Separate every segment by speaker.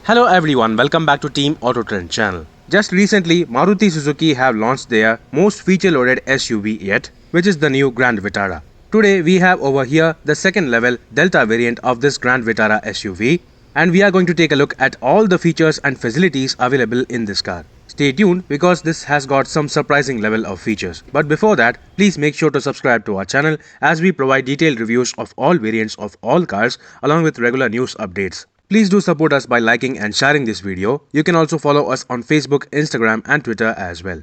Speaker 1: Hello everyone, welcome back to TeamAutoTrend channel. Just recently, Maruti Suzuki have launched their most feature-loaded SUV yet, which is the new Grand Vitara. Today we have over here the second level Delta variant of this Grand Vitara SUV, and we are going to take a look at all the features and facilities available in this car. Stay tuned because this has got some surprising level of features. But before that, please make sure to subscribe to our channel as we provide detailed reviews of all variants of all cars along with regular news updates. Please do support us by liking and sharing this video. You can also follow us on Facebook, Instagram and Twitter as well.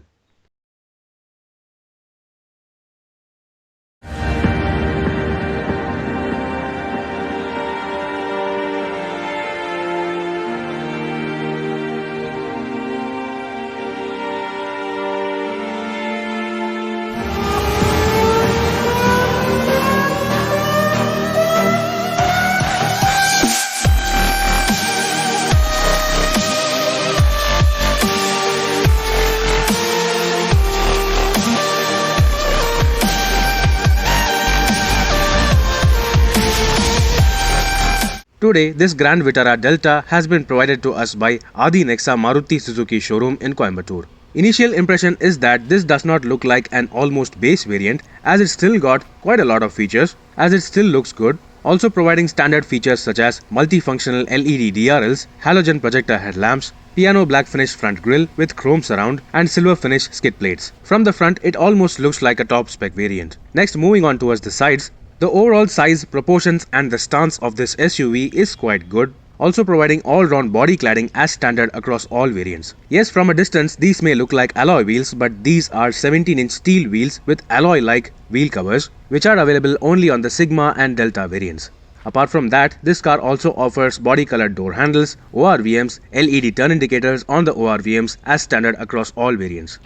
Speaker 1: Today, this Grand Vitara Delta has been provided to us by Aadhi Nexa Maruti Suzuki showroom in Coimbatore. Initial impression is that this does not look like an almost base variant as it still got quite a lot of features, as it still looks good, also providing standard features such as multifunctional LED DRLs, halogen projector headlamps, piano black finish front grille with chrome surround and silver finish skid plates. From the front, it almost looks like a top spec variant. Next, moving on towards the sides, the overall size, proportions and the stance of this SUV is quite good, also providing all-round body cladding as standard across all variants. Yes, from a distance these may look like alloy wheels, but these are 17-inch steel wheels with alloy-like wheel covers, which are available only on the Sigma and Delta variants. Apart from that, this car also offers body-colored door handles, ORVMs, LED turn indicators on the ORVMs as standard across all variants.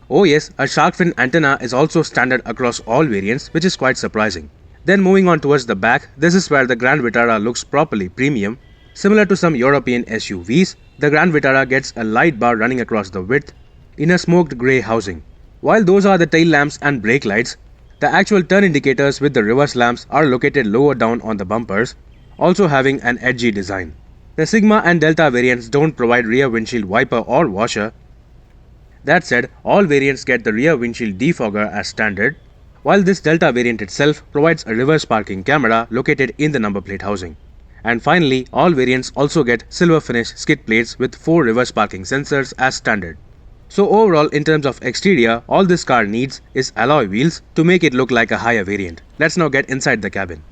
Speaker 1: Oh yes, a shark fin antenna is also standard across all variants, which is quite surprising. Then moving on towards the back, this is where the Grand Vitara looks properly premium. Similar to some European SUVs, the Grand Vitara gets a light bar running across the width in a smoked grey housing. While those are the tail lamps and brake lights, the actual turn indicators with the reverse lamps are located lower down on the bumpers, also having an edgy design. The Sigma and Delta variants don't provide rear windshield wiper or washer. That said, all variants get the rear windshield defogger as standard, while this Delta variant itself provides a reverse parking camera located in the number plate housing. And finally, all variants also get silver finish skid plates with 4 reverse parking sensors as standard. So overall, in terms of exterior, all this car needs is alloy wheels to make it look like a higher variant. Let's now get inside the cabin.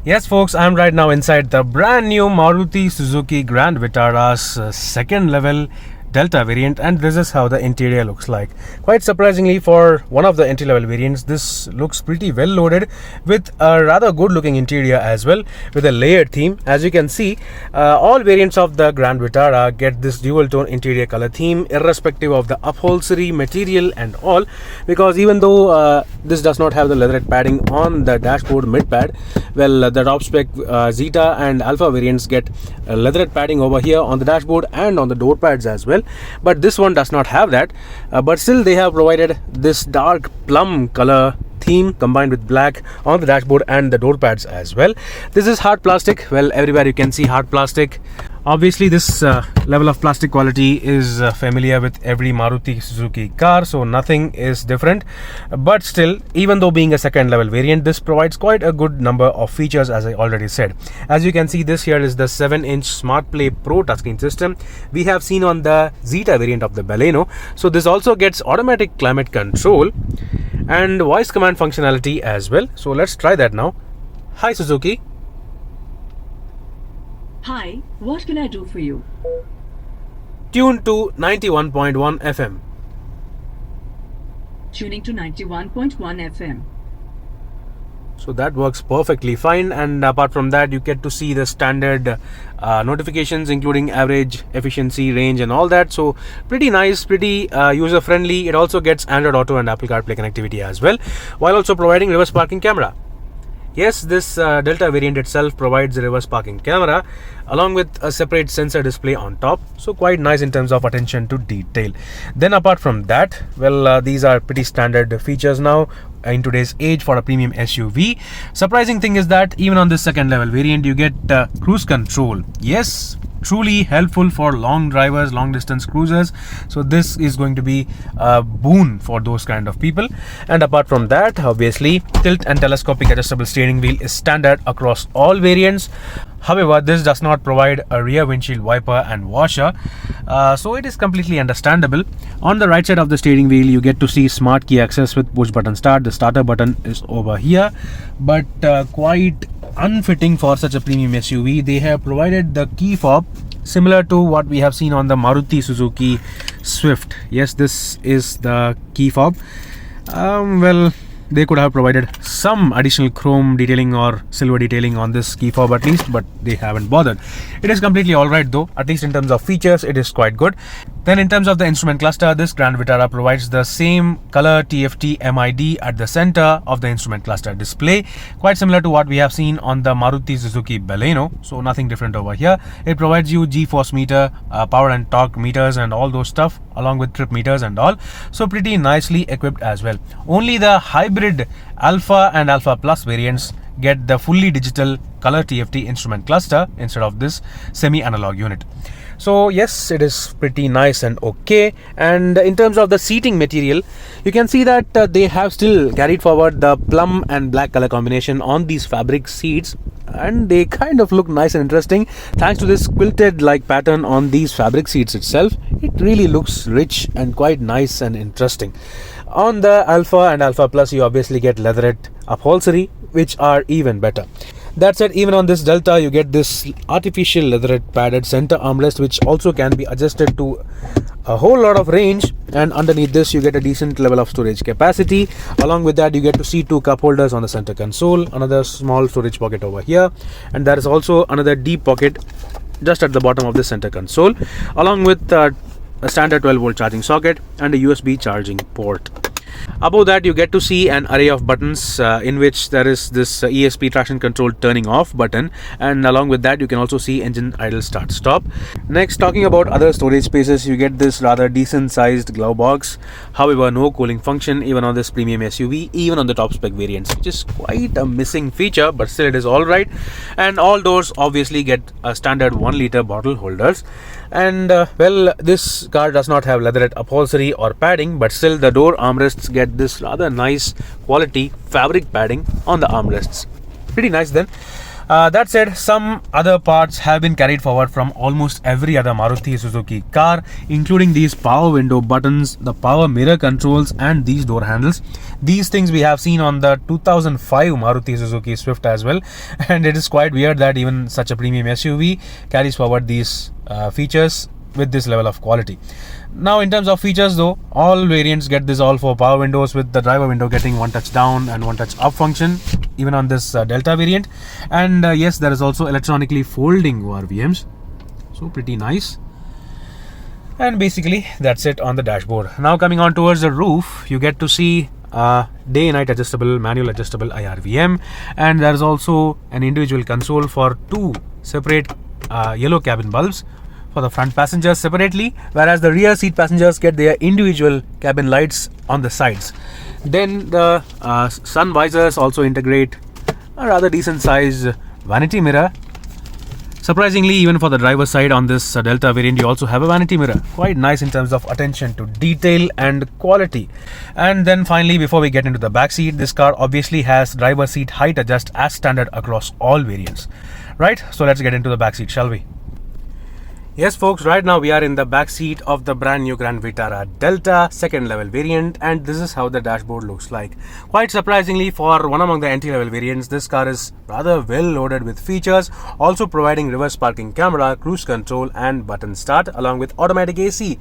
Speaker 1: Yes folks, I'm right now inside the brand new Maruti Suzuki Grand Vitara's second level Delta variant, and this is how the interior looks like. Quite surprisingly, for one of the entry-level variants, this looks pretty well loaded with a rather good looking interior as well, with a layered theme. As you can see, all variants of the Grand Vitara get this dual tone interior color theme irrespective of the upholstery material and all, because even though this does not have the leatherette padding on the dashboard mid pad, well, the top spec Zeta and Alpha variants get leatherette padding over here on the dashboard and on the door pads as well. But this one does not have that, but still they have provided this dark plum color theme combined with black on the dashboard and the door pads as well. This is hard plastic. Well, everywhere you can see hard plastic. Obviously this level of plastic quality is familiar with every Maruti Suzuki car, so nothing is different. But still, even though being a second level variant, this provides quite a good number of features, as I already said. As you can see, this here is the 7-inch Smart Play Pro touchscreen system we have seen on the Zeta variant of the Baleno. So this also gets automatic climate control and voice command functionality as well. So let's try that now. Hi Suzuki.
Speaker 2: Hi, what can I do for you?
Speaker 1: Tune to 91.1 FM.
Speaker 2: Tuning to 91.1 FM.
Speaker 1: So that works perfectly fine, and apart from that you get to see the standard notifications including average, efficiency, range and all that. So pretty nice, pretty user friendly. It also gets Android Auto and Apple CarPlay connectivity as well, while also providing reverse parking camera. Yes, this Delta variant itself provides a reverse parking camera. along with a separate sensor display on top. So quite nice in terms of attention to detail. Then apart from that, well, these are pretty standard features now in today's age for a premium SUV. Surprising thing is that even on this second level variant, you get cruise control. Yes, truly helpful for long drivers, long distance cruisers. So this is going to be a boon for those kind of people. And apart from that, obviously tilt and telescopic adjustable steering wheel is standard across all variants. However, this does not provide a rear windshield wiper and washer, so it is completely understandable. On the right side of the steering wheel, you get to see smart key access with push button start. The starter button is over here, but quite unfitting for such a premium SUV. They have provided the key fob similar to what we have seen on the Maruti Suzuki Swift. Yes, this is the key fob. Well, they could have provided some additional chrome detailing or silver detailing on this key fob at least, but they haven't bothered. It is completely alright though, at least in terms of features, it is quite good. Then in terms of the instrument cluster, this Grand Vitara provides the same color TFT MID at the center of the instrument cluster display, quite similar to what we have seen on the Maruti Suzuki Baleno, so nothing different over here. It provides you G-force meter, power and torque meters and all those stuff, along with trip meters and all, so pretty nicely equipped as well. Only the hybrid Alpha and Alpha Plus variants get the fully digital color TFT instrument cluster instead of this semi-analog unit. So yes, it is pretty nice and okay. And in terms of the seating material, you can see that they have still carried forward the plum and black color combination on these fabric seats, and they kind of look nice and interesting thanks to this quilted like pattern on these fabric seats itself. It really looks rich and quite nice and interesting. On the Alpha and Alpha Plus, you obviously get leatherette upholstery, which are even better. That said, even on this Delta, you get this artificial leatherette padded center armrest, which also can be adjusted to a whole lot of range, and underneath this you get a decent level of storage capacity. Along with that, you get to see two cup holders on the center console, another small storage pocket over here, and there is also another deep pocket just at the bottom of the center console, along with a standard 12-volt charging socket and a USB charging port. Above that, you get to see an array of buttons in which there is this ESP traction control turning off button, and along with that you can also see engine idle start stop. Next, talking about other storage spaces, you get this rather decent sized glove box. However, no cooling function even on this premium SUV, even on the top spec variants, which is quite a missing feature, but still it is alright. And all doors obviously get a standard 1 liter bottle holders. And well, this car does not have leatherette upholstery or padding, but still the door armrests get this rather nice quality fabric padding on the armrests. Pretty nice then. That said, some other parts have been carried forward from almost every other Maruti Suzuki car, including these power window buttons, the power mirror controls, and these door handles. These things we have seen on the 2005 Maruti Suzuki Swift as well, and it is quite weird that even such a premium SUV carries forward these features with this level of quality. Now, in terms of features though, all variants get this all 4 power windows, with the driver window getting 1 touch down and 1 touch up function, even on this Delta variant. And yes, there is also electronically folding ORVMs, so pretty nice. And basically that's it on the dashboard. Now coming on towards the roof, you get to see day and night adjustable, manual adjustable IRVM, and there is also an individual console for 2 separate yellow cabin bulbs for the front passengers separately, whereas the rear seat passengers get their individual cabin lights on the sides. Then the sun visors also integrate a rather decent size vanity mirror. Surprisingly, even for the driver's side on this Delta variant, you also have a vanity mirror. Quite nice in terms of attention to detail and quality. And then finally, before we get into the back seat, this car obviously has driver seat height adjust as standard across all variants. Right, so let's get into the back seat, shall we? Yes folks, right now we are in the back seat of the brand new Grand Vitara Delta second level variant, and this is how the dashboard looks like. Quite surprisingly, for one among the entry level variants, this car is rather well loaded with features, also providing reverse parking camera, cruise control and button start, along with automatic AC.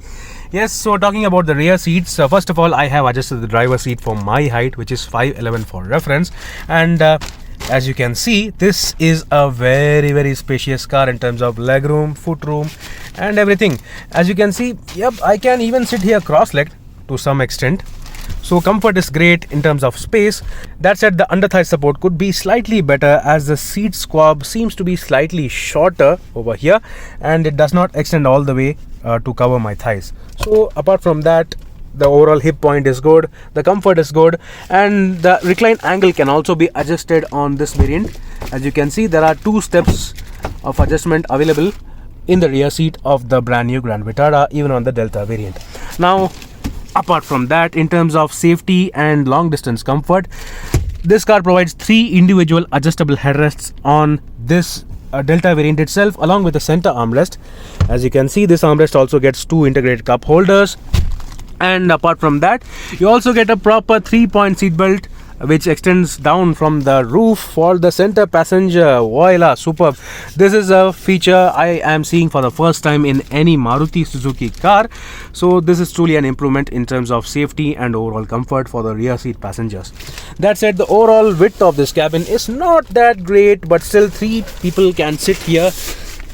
Speaker 1: Yes, so talking about the rear seats, first of all, I have adjusted the driver seat for my height, which is 5'11" for reference, and as you can see, this is a very spacious car in terms of legroom, footroom and everything. As you can see, yep, I can even sit here cross-legged to some extent. So comfort is great in terms of space. That said, the under thigh support could be slightly better as the seat squab seems to be slightly shorter over here and it does not extend all the way to cover my thighs. So apart from that, the overall hip point is good, the comfort is good, and the recline angle can also be adjusted on this variant. As you can see, there are 2 steps of adjustment available in the rear seat of the brand new Grand Vitara, even on the Delta variant. Now, apart from that, in terms of safety and long distance comfort, this car provides 3 individual adjustable headrests on this Delta variant itself, along with the center armrest. As you can see, this armrest also gets 2 integrated cup holders. And apart from that, you also get a proper 3-point seat belt which extends down from the roof for the center passenger. Voila, superb. This is a feature I am seeing for the first time in any Maruti Suzuki car. So this is truly an improvement in terms of safety and overall comfort for the rear seat passengers. That said, the overall width of this cabin is not that great, but still 3 people can sit here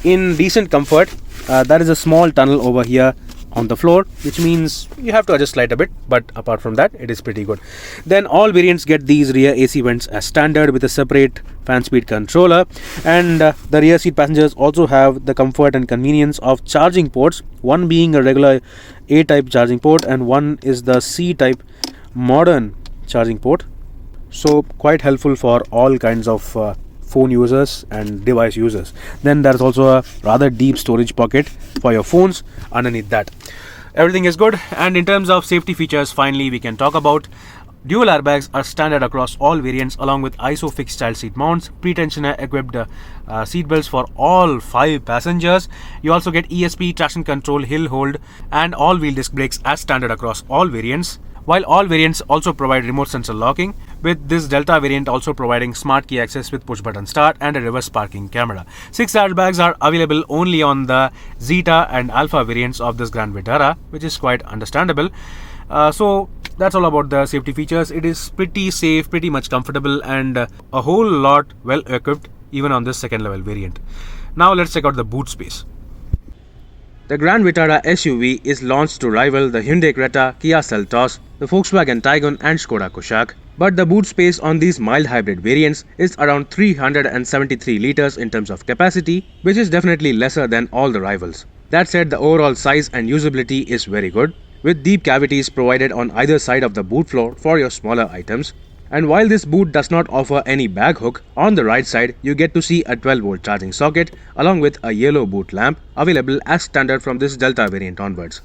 Speaker 1: in decent comfort. There is a small tunnel over here on the floor, which means you have to adjust light a bit, but apart from that, it is pretty good. Then all variants get these rear AC vents as standard with a separate fan speed controller, and the rear seat passengers also have the comfort and convenience of charging ports, one being a regular A-type charging port and one is the C-type modern charging port. So quite helpful for all kinds of phone users and device users. Then there's also a rather deep storage pocket for your phones underneath that. Everything is good. And in terms of safety features, finally we can talk about dual airbags are standard across all variants, along with ISOFIX style seat mounts, pre-tensioner equipped seat belts for all 5 passengers. You also get ESP, traction control, hill hold and all wheel disc brakes as standard across all variants, while all variants also provide remote sensor locking, with this Delta variant also providing smart key access with push button start and a reverse parking camera. 6 airbags are available only on the Zeta and Alpha variants of this Grand Vitara, which is quite understandable. So that's all about the safety features. It is pretty safe, pretty much comfortable, and a whole lot well equipped even on this second level variant. Now let's check out the boot space. The Grand Vitara SUV is launched to rival the Hyundai Creta, Kia Seltos, the Volkswagen Tiguan and Skoda Kodiaq. But the boot space on these mild hybrid variants is around 373 liters in terms of capacity, which is definitely lesser than all the rivals. That said, the overall size and usability is very good, with deep cavities provided on either side of the boot floor for your smaller items. And while this boot does not offer any bag hook, on the right side you get to see a 12-volt charging socket along with a yellow boot lamp available as standard from this Delta variant onwards.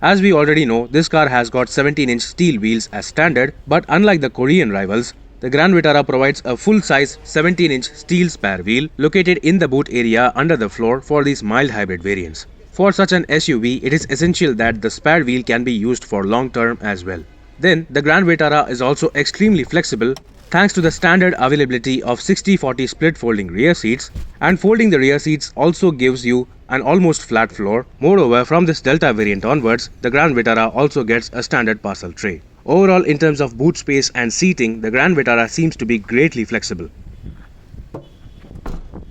Speaker 1: As we already know, this car has got 17-inch steel wheels as standard, but unlike the Korean rivals, the Grand Vitara provides a full-size 17-inch steel spare wheel located in the boot area under the floor for these mild hybrid variants. For such an SUV, it is essential that the spare wheel can be used for long term as well. Then, the Grand Vitara is also extremely flexible thanks to the standard availability of 60-40 split folding rear seats, and folding the rear seats also gives you an almost flat floor. Moreover, from this Delta variant onwards, the Grand Vitara also gets a standard parcel tray. Overall, in terms of boot space and seating, the Grand Vitara seems to be greatly flexible.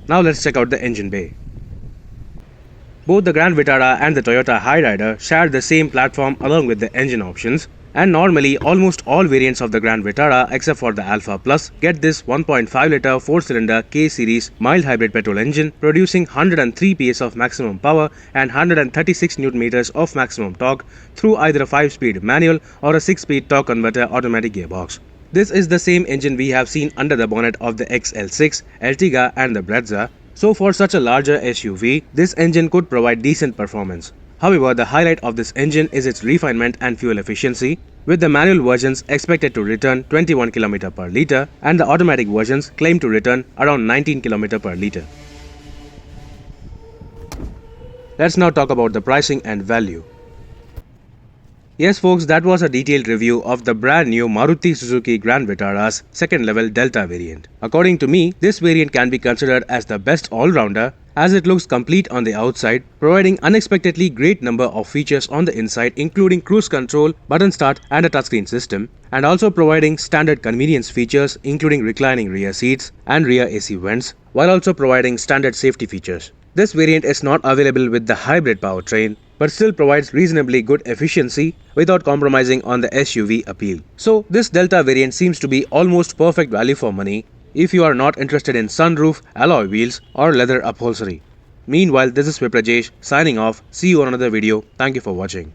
Speaker 1: Now let's check out the engine bay. Both the Grand Vitara and the Toyota Hyryder share the same platform along with the engine options, and normally almost all variants of the Grand Vitara except for the Alpha Plus get this 1.5 litre 4-cylinder K-series mild hybrid petrol engine producing 103 PS of maximum power and 136 Nm of maximum torque through either a 5-speed manual or a 6-speed torque converter automatic gearbox. This is the same engine we have seen under the bonnet of the XL6, Ertiga and the Brezza. So for such a larger SUV, this engine could provide decent performance. However, the highlight of this engine is its refinement and fuel efficiency, with the manual versions expected to return 21 km per litre and the automatic versions claim to return around 19 km per litre. Let's now talk about the pricing and value. Yes folks, that was a detailed review of the brand new Maruti Suzuki Grand Vitara's second level Delta variant. According to me, this variant can be considered as the best all-rounder as it looks complete on the outside, providing unexpectedly great number of features on the inside including cruise control, button start and a touchscreen system, and also providing standard convenience features including reclining rear seats and rear AC vents, while also providing standard safety features. This variant is not available with the hybrid powertrain, but still provides reasonably good efficiency without compromising on the SUV appeal. So this Delta variant seems to be almost perfect value for money if you are not interested in sunroof, alloy wheels or leather upholstery. Meanwhile, this is Viprajesh signing off. See you on another video. Thank you for watching.